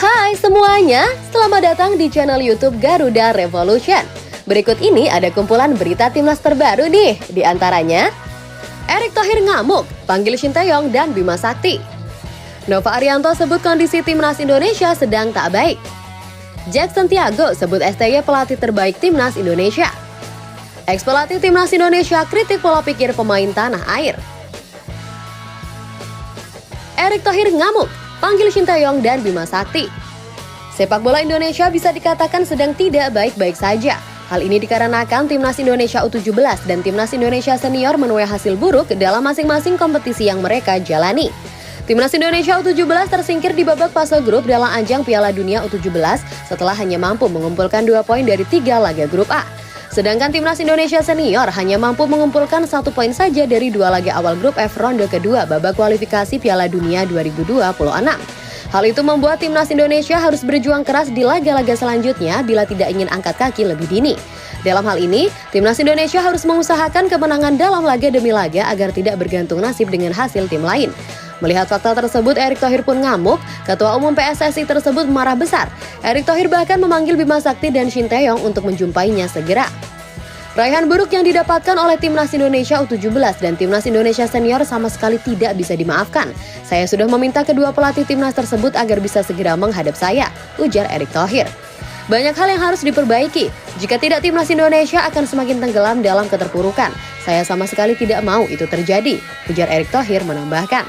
Hai semuanya, selamat datang di channel YouTube Garuda Revolution. Berikut ini ada kumpulan berita timnas terbaru nih. Di antaranya, Erick Thohir ngamuk, panggil Shin Tae-yong dan Bima Sakti. Nova Arianto sebut kondisi timnas Indonesia sedang tak baik. Jackson Tiago sebut STY pelatih terbaik timnas Indonesia. Ex-pelatih timnas Indonesia kritik pola pikir pemain tanah air. Erick Thohir ngamuk, panggil Shin Tae-yong dan Bima Sakti. Sepak bola Indonesia bisa dikatakan sedang tidak baik-baik saja. Hal ini dikarenakan Timnas Indonesia U17 dan Timnas Indonesia Senior menuai hasil buruk dalam masing-masing kompetisi yang mereka jalani. Timnas Indonesia U17 tersingkir di babak fase grup dalam ajang Piala Dunia U17 setelah hanya mampu mengumpulkan 2 poin dari 3 laga grup A. Sedangkan Timnas Indonesia Senior hanya mampu mengumpulkan 1 poin saja dari 2 laga awal grup F ronde kedua babak kualifikasi Piala Dunia 2026. Hal itu membuat Timnas Indonesia harus berjuang keras di laga-laga selanjutnya bila tidak ingin angkat kaki lebih dini. Dalam hal ini, Timnas Indonesia harus mengusahakan kemenangan dalam laga demi laga agar tidak bergantung nasib dengan hasil tim lain. Melihat fakta tersebut, Erick Thohir pun ngamuk. Ketua Umum PSSI tersebut marah besar. Erick Thohir bahkan memanggil Bima Sakti dan Shin Tae-yong untuk menjumpainya segera. Raihan buruk yang didapatkan oleh Timnas Indonesia U17 dan Timnas Indonesia Senior sama sekali tidak bisa dimaafkan. Saya sudah meminta kedua pelatih timnas tersebut agar bisa segera menghadap saya, ujar Erick Thohir. Banyak hal yang harus diperbaiki. Jika tidak, Timnas Indonesia akan semakin tenggelam dalam keterpurukan. Saya sama sekali tidak mau itu terjadi, ujar Erick Thohir menambahkan.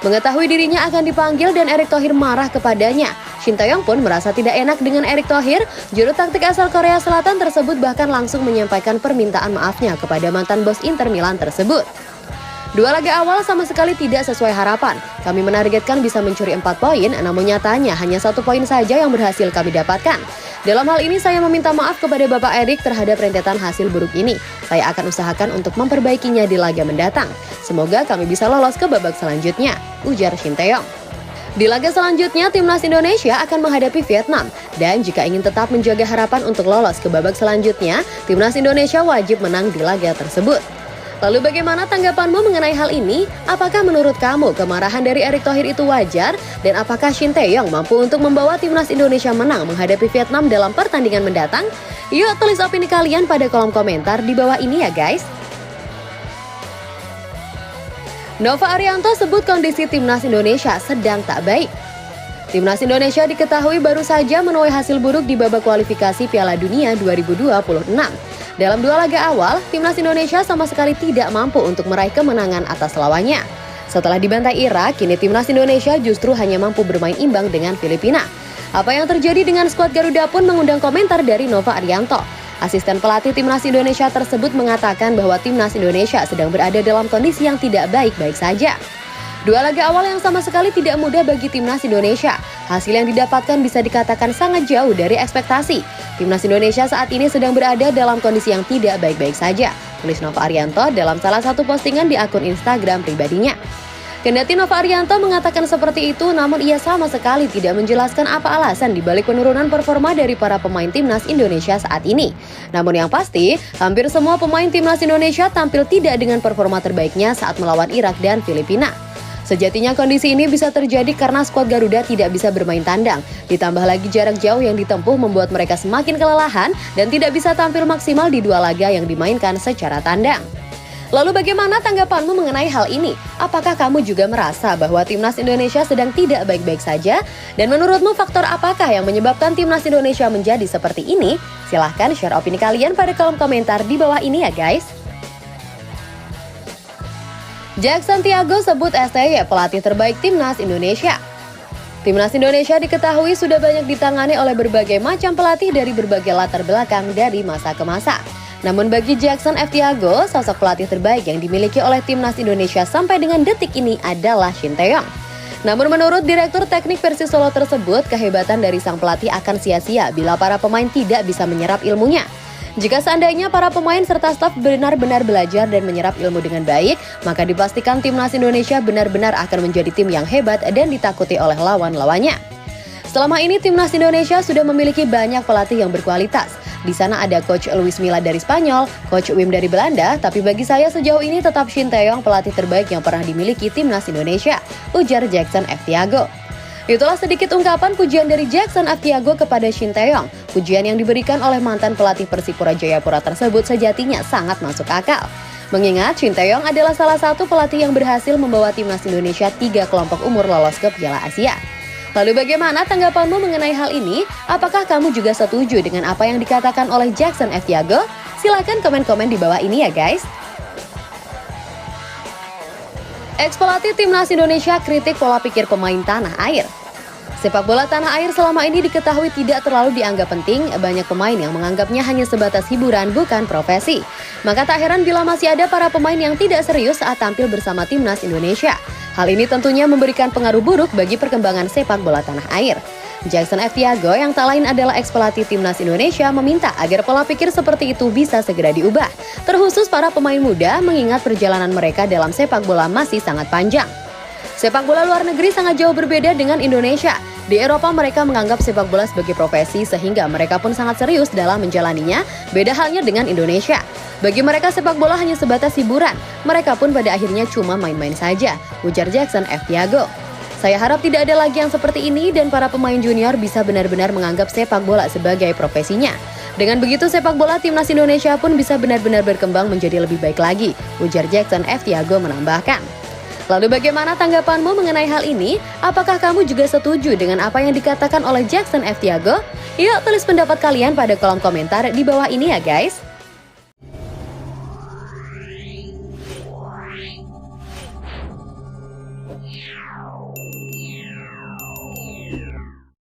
Mengetahui dirinya akan dipanggil dan Erick Thohir marah kepadanya. Shin Tae-yong pun merasa tidak enak dengan Erick Thohir. Juru taktik asal Korea Selatan tersebut bahkan langsung menyampaikan permintaan maafnya kepada mantan bos Inter Milan tersebut. 2 laga awal sama sekali tidak sesuai harapan. Kami menargetkan bisa mencuri 4 poin, namun nyatanya hanya 1 poin saja yang berhasil kami dapatkan. Dalam hal ini saya meminta maaf kepada Bapak Erick terhadap rentetan hasil buruk ini. Saya akan usahakan untuk memperbaikinya di laga mendatang. Semoga kami bisa lolos ke babak selanjutnya, ujar Shin Tae-yong. Di laga selanjutnya, Timnas Indonesia akan menghadapi Vietnam. Dan jika ingin tetap menjaga harapan untuk lolos ke babak selanjutnya, Timnas Indonesia wajib menang di laga tersebut. Lalu bagaimana tanggapanmu mengenai hal ini? Apakah menurut kamu kemarahan dari Erick Thohir itu wajar? Dan apakah Shin Tae-yong mampu untuk membawa Timnas Indonesia menang menghadapi Vietnam dalam pertandingan mendatang? Yuk tulis opini kalian pada kolom komentar di bawah ini ya guys. Nova Arianto sebut kondisi Timnas Indonesia sedang tak baik. Timnas Indonesia diketahui baru saja menuai hasil buruk di babak kualifikasi Piala Dunia 2026. Dalam 2 laga awal, Timnas Indonesia sama sekali tidak mampu untuk meraih kemenangan atas lawannya. Setelah dibantai Irak, kini Timnas Indonesia justru hanya mampu bermain imbang dengan Filipina. Apa yang terjadi dengan skuad Garuda pun mengundang komentar dari Nova Arianto. Asisten pelatih Timnas Indonesia tersebut mengatakan bahwa Timnas Indonesia sedang berada dalam kondisi yang tidak baik-baik saja. 2 laga awal yang sama sekali tidak mudah bagi Timnas Indonesia. Hasil yang didapatkan bisa dikatakan sangat jauh dari ekspektasi. Timnas Indonesia saat ini sedang berada dalam kondisi yang tidak baik-baik saja, tulis Nova Arianto dalam salah satu postingan di akun Instagram pribadinya. Kendati Nova Arianto mengatakan seperti itu, namun ia sama sekali tidak menjelaskan apa alasan dibalik penurunan performa dari para pemain Timnas Indonesia saat ini. Namun yang pasti, hampir semua pemain Timnas Indonesia tampil tidak dengan performa terbaiknya saat melawan Irak dan Filipina. Sejatinya kondisi ini bisa terjadi karena skuad Garuda tidak bisa bermain tandang. Ditambah lagi jarak jauh yang ditempuh membuat mereka semakin kelelahan dan tidak bisa tampil maksimal di 2 laga yang dimainkan secara tandang. Lalu bagaimana tanggapanmu mengenai hal ini? Apakah kamu juga merasa bahwa Timnas Indonesia sedang tidak baik-baik saja? Dan menurutmu faktor apakah yang menyebabkan Timnas Indonesia menjadi seperti ini? Silahkan share opini kalian pada kolom komentar di bawah ini ya guys. Jackson Tiago sebut STY pelatih terbaik Timnas Indonesia. Timnas Indonesia diketahui sudah banyak ditangani oleh berbagai macam pelatih dari berbagai latar belakang dari masa ke masa. Namun bagi Jackson F. Tiago, sosok pelatih terbaik yang dimiliki oleh Timnas Indonesia sampai dengan detik ini adalah Shin Tae-yong. Namun menurut Direktur Teknik Persis Solo tersebut, kehebatan dari sang pelatih akan sia-sia bila para pemain tidak bisa menyerap ilmunya. Jika seandainya para pemain serta staf benar-benar belajar dan menyerap ilmu dengan baik, maka dipastikan Timnas Indonesia benar-benar akan menjadi tim yang hebat dan ditakuti oleh lawan-lawannya. Selama ini Timnas Indonesia sudah memiliki banyak pelatih yang berkualitas. Di sana ada Coach Luis Milla dari Spanyol, Coach Wim dari Belanda, tapi bagi saya sejauh ini tetap Shin Tae-yong pelatih terbaik yang pernah dimiliki Timnas Indonesia, ujar Jackson F. Tiago. Itulah sedikit ungkapan pujian dari Jackson F. Tiago kepada Shin Tae-yong. Pujian yang diberikan oleh mantan pelatih Persipura Jayapura tersebut sejatinya sangat masuk akal. Mengingat Shin Tae-yong adalah salah satu pelatih yang berhasil membawa timnas Indonesia 3 kelompok umur lolos ke Piala Asia. Lalu bagaimana tanggapanmu mengenai hal ini? Apakah kamu juga setuju dengan apa yang dikatakan oleh Jackson F. Tiago? Silakan komen-komen di bawah ini ya guys. Ex-pelatih timnas Indonesia kritik pola pikir pemain tanah air. Sepak bola tanah air selama ini diketahui tidak terlalu dianggap penting, banyak pemain yang menganggapnya hanya sebatas hiburan bukan profesi. Maka tak heran bila masih ada para pemain yang tidak serius saat tampil bersama timnas Indonesia. Hal ini tentunya memberikan pengaruh buruk bagi perkembangan sepak bola tanah air. Jackson F. Tiago yang tak lain adalah ex-pelatih timnas Indonesia meminta agar pola pikir seperti itu bisa segera diubah, terkhusus para pemain muda mengingat perjalanan mereka dalam sepak bola masih sangat panjang. Sepak bola luar negeri sangat jauh berbeda dengan Indonesia. Di Eropa mereka menganggap sepak bola sebagai profesi sehingga mereka pun sangat serius dalam menjalaninya, beda halnya dengan Indonesia. Bagi mereka sepak bola hanya sebatas hiburan, mereka pun pada akhirnya cuma main-main saja, ujar Jackson F. Tiago. Saya harap tidak ada lagi yang seperti ini dan para pemain junior bisa benar-benar menganggap sepak bola sebagai profesinya. Dengan begitu sepak bola timnas Indonesia pun bisa benar-benar berkembang menjadi lebih baik lagi, ujar Jackson F. Tiago menambahkan. Lalu bagaimana tanggapanmu mengenai hal ini? Apakah kamu juga setuju dengan apa yang dikatakan oleh Jackson F. Tiago? Yuk tulis pendapat kalian pada kolom komentar di bawah ini ya guys.